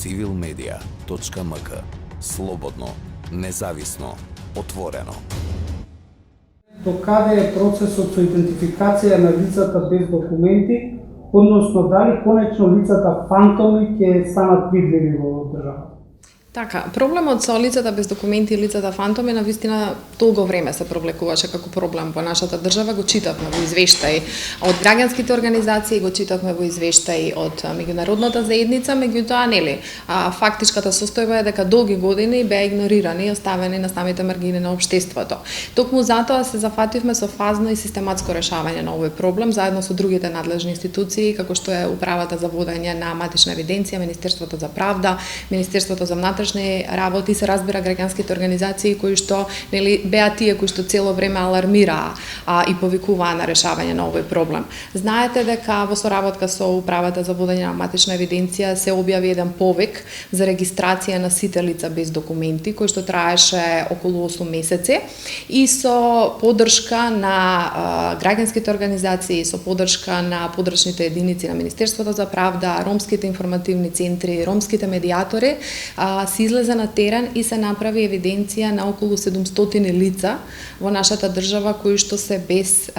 civilmedia.mk. Слободно, независно, отворено. До каде е процесот со идентификација на лицата без документи, односно дали конечно лицата фантоми ќе станат видливи во државата? Така, проблемот со лицата без документи и лицата фантоми навистина долго време се провлекуваше како проблем во нашата држава, го читавме во извештаи од граѓанските организации, го читавме во извештаи од меѓународната заедница, меѓутоа нели, фактичката состојба е дека долги години беа игнорирани и оставени на самите маргини на општеството. Токму затоа се зафативме со фазно и систематско решавање на овој проблем заедно со другите надлежни институции како што е Управата за водење на матична евиденција, Министерството за правда, Министерството за внатрешни работи, се разбира граѓанските организации кои што нели беа тие кои што цело време алармираа и повикуваа на решавање на овој проблем. Знаете дека во соработка со Управата за водење на матична евиденција се објави еден повик за регистрација на сите лица без документи, кој што траеше околу 8 месеци и со поддршка на граѓанските организации, со поддршка на подрачните единици на Министерството за правда, ромските информативни центри, ромските медиатори, се излезе на терен и се направи евиденција на околу 700 лица во нашата држава кои што се без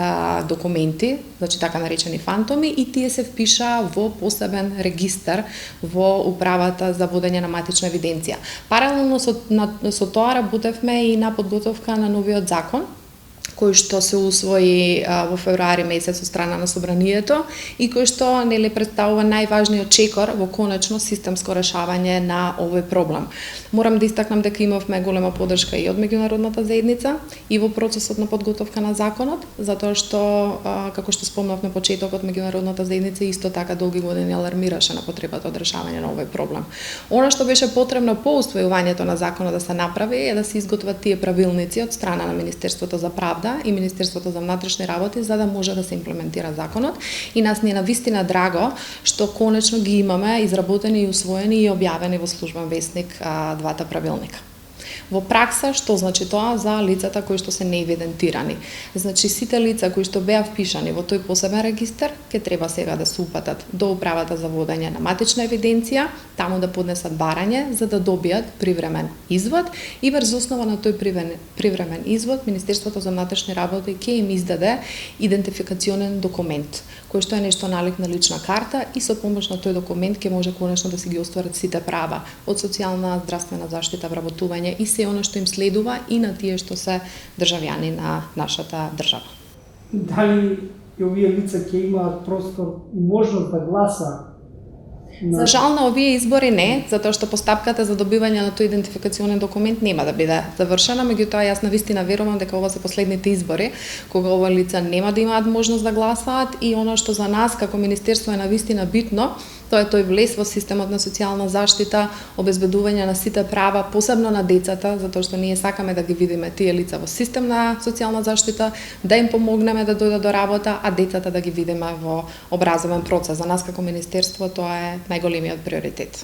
документи, значи така наречени фантоми, и тие се впишаа во посебен регистар во Управата за водење на матична евиденција. Паралелно со тоа работевме и на подготовка на новиот закон, кој што се усвои во февруари месец од страна на Собранието и кој што нели представува најважниот чекор во конечно системско решавање на овој проблем. Морам да истакнам дека имавме голема поддршка и од меѓународната заедница и во процесот на подготовка на законот, затоа што како што спомнав на почетокот, меѓународната заедница исто така долги години алармираше на потребата од решавање на овој проблем. Она што беше потребно по усвојувањето на законот да се направи е да се изготват тие правилници од страна на Министерството за правда и Министерството за внатрешни работи за да може да се имплементира законот, и нас ни е навистина драго што конечно ги имаме изработени и усвоени и објавени во службен весник двата правилника. Во пракса, што значи тоа за лицата кои што се неевидентирани? Значи, сите лица кои што беа впишани во тој посебен регистар, ќе треба сега да се упатат до Управата за водење на матична евиденција, таму да поднесат барање за да добијат привремен извод и врз основа на тој привремен извод Министерството за внатрешни работи ќе им издаде идентификационен документ, кој што е нешто налик на лична карта, и со помош на тој документ ќе може конечно да си ги остварат сите права од социјална, здравствена заштита, вработување и се оно што им следува и на тие што се државјани на нашата држава. Дали и овие лица ќе имаат простор и можност да гласаат? За жал на овие избори не, затоа што постапката за добивање на тој идентификационен документ нема да биде завршена, меѓутоа јас навистина верувам дека ова се последните избори кога овие лица нема да имаат можност да гласаат, и она што за нас како министерство е навистина битно, тоа е тој влез во системот на социјална заштита, обезбедување на сите права, посебно на децата, затоа што ние сакаме да ги видиме тие лица во систем на социјална заштита, да им помогнеме да дојдат до работа, а децата да ги видиме во образовен процес. За нас како министерство тоа е најголемиот приоритет.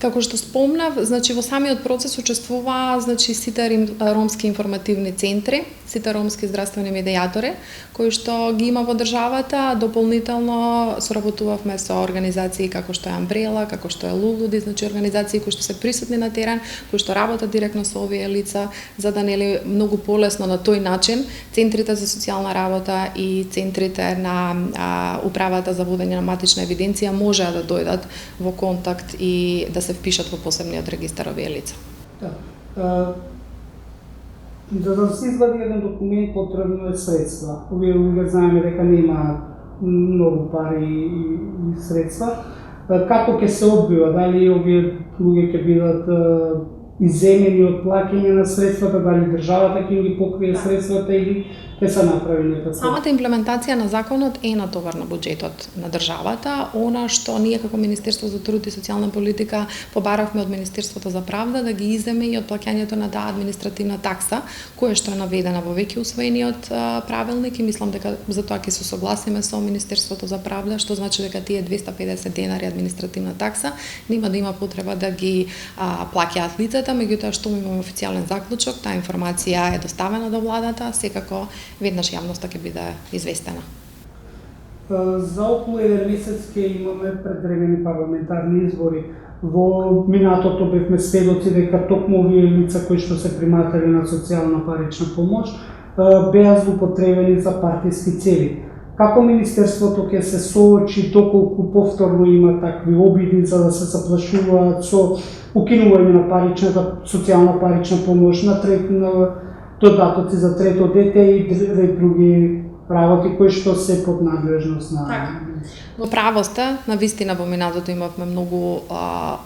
Како што спомнав, значи во самиот процес учествуваа сите ромски информативни центри, сите ромски здравствени медиатори кои што ги има во државата. Дополнително соработувавме со организации како што е Амбрела, како што е Лулуди, значи организации кои што се присутни на терен, кои што работат директно со овие лица, за да нели многу полесно на тој начин центрите за социјална работа и центрите на Управата за водење на матична евиденција можеа да дојдат во контакт и да се впишат во посебниот регистар овие лица. За да се извади еден документ потребно е средства. Овие луѓе знаеме дека нема многу пари и средства. Како ќе се одбива? Дали овие луѓе ќе бидат иземени од плаќање на средствата, дали државата ќе ги покрие средствата или ќе се направи некако? Самата имплементација на законот е натовар на буџетот на државата. Она што ние како Министерство за труд и социјална политика побаравме од Министерството за правда да ги иземе и од плаќањето на таа административна такса, која што е наведена во веќе усвоениот правилник, и мислам дека за тоа ќе се согласиме со Министерството за правда, што значи дека тие 250 денари административна такса нема да има потреба да ги плаќаат лицата, меѓутоа што имаме официјален заклучок, таа информација е доставена до владата, секако веднаш јавноста ќе биде известена. За околу 1 месец ќе имаме предвремени парламентарни избори. Во минатото бевме сведоци дека токму овие лица кои што се приматели на социјална парична помош беа злоупотребени за партиски цели. Како Министерството ќе се соочи доколку повторно има такви обиди за да се заплашуваат со укинување на паричната социјална парична помош, на додатоци за трето дете и ред други работи кои што се под надлежност на... Во право сте, навистина во минатото имавме многу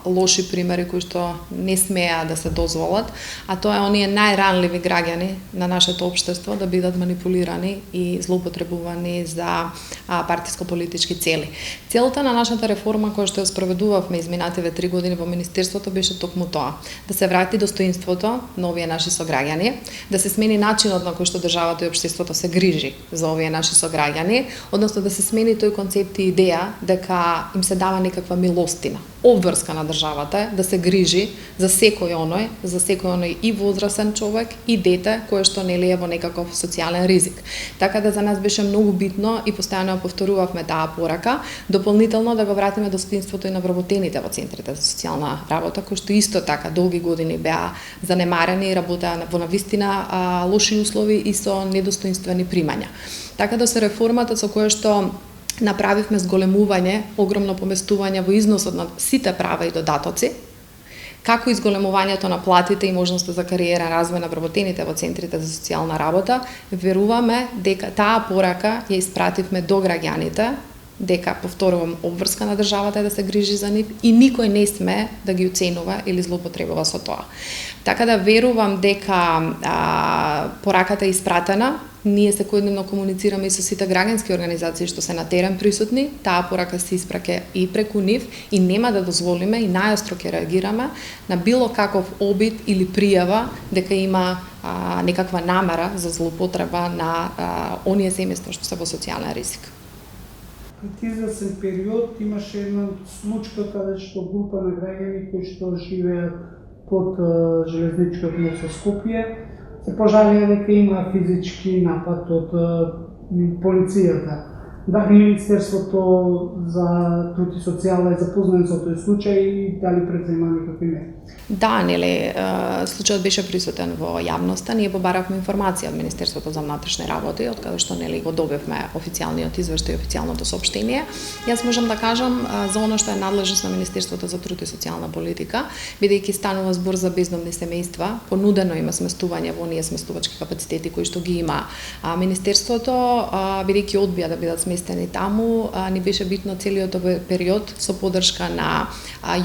лоши примери кои што не смеа да се дозволат, а тоа е оние најранливи граѓани на нашето општество да бидат манипулирани и злоупотребувани за партиско-политички цели. Целта на нашата реформа која што ја спроведувавме изминативе 3 години во Министерството беше токму тоа, да се врати достоинството на овие наши сограѓани, да се смени начинот на кој што државата и општеството се грижи за овие наши сограѓани, односно да се смени тој концепт и идеја дека им се дава некаква милостина. Обврска на државата е да се грижи за секој оној и возрасен човек и дете кое што нели е во некаков социјален ризик. Така да за нас беше многу битно и постојано повторувавме таа порака, дополнително да го вратиме достоинството и на вработените во центрите за социјална работа, кои што исто така долги години беа занемарени и работеа во навистина лоши услови и со недостоинствени примања. Така да се реформата со која што направивме зголемување, огромно поместување во износот на сите права и додатоци, како изголемувањето на платите и можноста за кариерен развој на вработените во центрите за социјална работа, веруваме дека таа порака ја испративме до граѓаните, дека, повторувам, обврска на државата е да се грижи за нив и никој не сме да ги уценува или злоупотребува со тоа. Така да верувам дека пораката е испратена. Ние секојдневно комуницираме и со сите граѓански организации што се на терен присутни, таа порака се испраќа и преку нив и нема да дозволиме и најостро ќе реагираме на било каков обид или пријава дека има некаква намера за злоупотреба на оние семејства што се во социјален ризик. Критизасен период имаше една случка каде што група на граѓани кои што живеат под железничкиот мост во Скопје се пожалија дека има физички напад од полицијата. Дали Министерството за труд и социјала е запознато со тој случај и дали презема некакви мерки? Да, нели, случајот беше присутен во јавноста, ние побаравме информација од Министерството за внатрешни работи, од каде што нели го добивме официјалниот извештај и официјалното соопштение. Јас можам да кажам за она што е надлежност на Министерството за труд и социјална политика, бидејќи станува збор за бездомни семејства, понудено има сместување во оние сместувачки капацитети кои што ги има Министерството, бидејќи одбија да бидат сместени таму, ни беше битно целиот овој период со поддршка на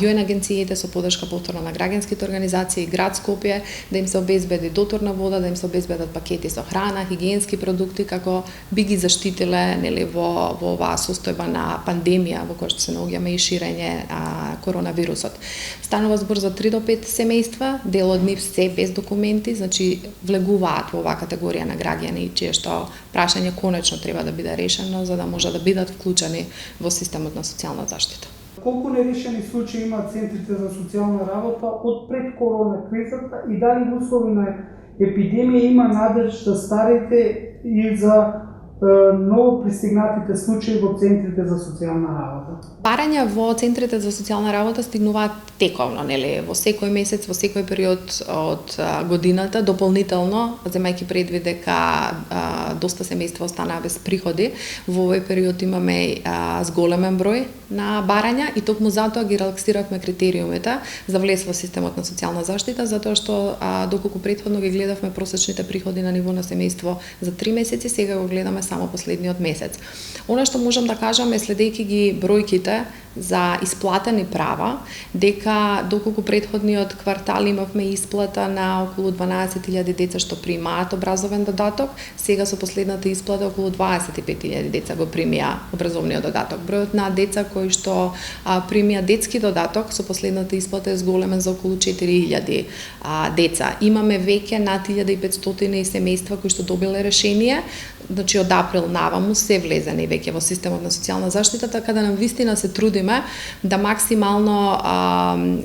ЮН агенциите, со поддршка повторно на граѓанските организации и град Скопје, да им се обезбеди доторна вода, да им се обезбедат пакети со храна, хигиенски продукти како би ги заштителе нели во оваа состојба на пандемија во која што се наоѓаме и ширење коронавирусот. Станува збор за 3 до 5 семејства, дел од нив се без документи, значи влегуваат во оваа категорија на граѓани чие што прашање конечно треба да биде решено за да може да бидат вклучени во системот на социјална заштита. Колку нерешени случаи имаат центрите за социјална работа од пред корона кризата и дали во услови на епидемија има надеж за старите и за ново пристигнатите случаи во центрите за социјална работа? Барања во центрите за социјална работа стигнуваат тековно, нели, во секој месец, во секој период од годината, дополнително, земајќи предвид дека доста семејства останаа без приходи, во овој период имаме зголемен број на барања и токму затоа ги релаксиравме критериумите за влез во системот на социјална заштита, затоа што доколку претходно ги гледавме просечните приходи на ниво на семејство за 3 месеци, сега го гледаме само последниот месец. Она што можам да кажам е следејќи ги бројките за исплатени права, дека доколку претходниот квартал имавме исплата на околу 12.000 деца што примаат образовен додаток, сега со последната исплата околу 25.000 деца го примија образовниот додаток. Бројот на деца кои што примија детски додаток со последната исплата е зголемен за околу 4.000 деца. Имаме веќе над 1.500 семејства кои што добиле решение, значи од април наваму се влезени веќе во системот на социјална заштита, така да навистина се трудиме трудиме да максимално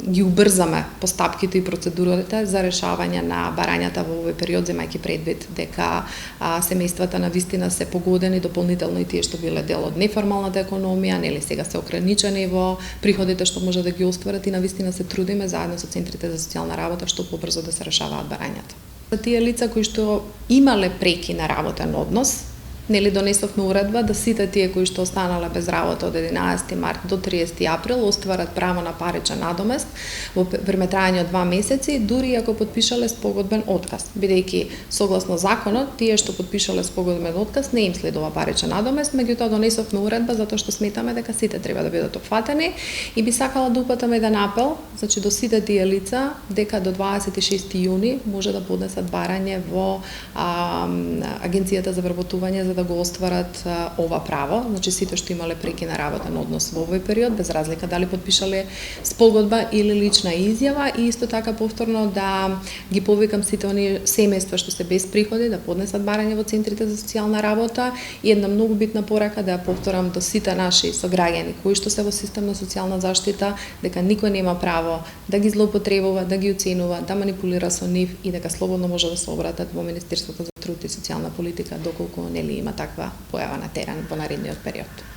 ги убрзаме постапките и процедурите за решавање на барањата во овој период, земајќи предвид дека семејствата на вистина се погодени, дополнително и тие што биле дел од неформалната економија, нели сега се ограничени во приходите што може да ги остварат и на вистина се трудиме заедно со центрите за социјална работа што побрзо да се решаваат барањата. За тие лица кои што имале преки на работен однос, нели донесовме уредба да сите тие кои што останале без работа од 11 март до 30 април остварат право на паричен надомест во време траење од 2 месеци, дури ако подпишале спогодбен отказ, бидејќи согласно законот тие што подпишале спогодбен отказ не им следува паричен надомест, меѓутоа донесовме уредба затоа што сметаме дека сите треба да бидат опфатени и би сакала да упатам еден апел, значи до сите тие лица дека до 26 јуни може да поднесат барање во Агенцијата за вработување за да го остварат ова право, значи сите што имале преки на работен однос во овој период, без разлика дали подпишале спогодба или лична изјава, и исто така повторно да ги повикам сите оние семејства што се без приходи да поднесат барање во центрите за социјална работа, и една многу битна порака да ја повторам до сите наши сограѓани кои што се во систем на социјална заштита, дека никој нема право да ги злоупотребува, да ги уценува, да манипулира со нив и дека слободно може да се обратат во Министерството за труд и социјална политика доколку нели има таква појава на терен во наредниот период.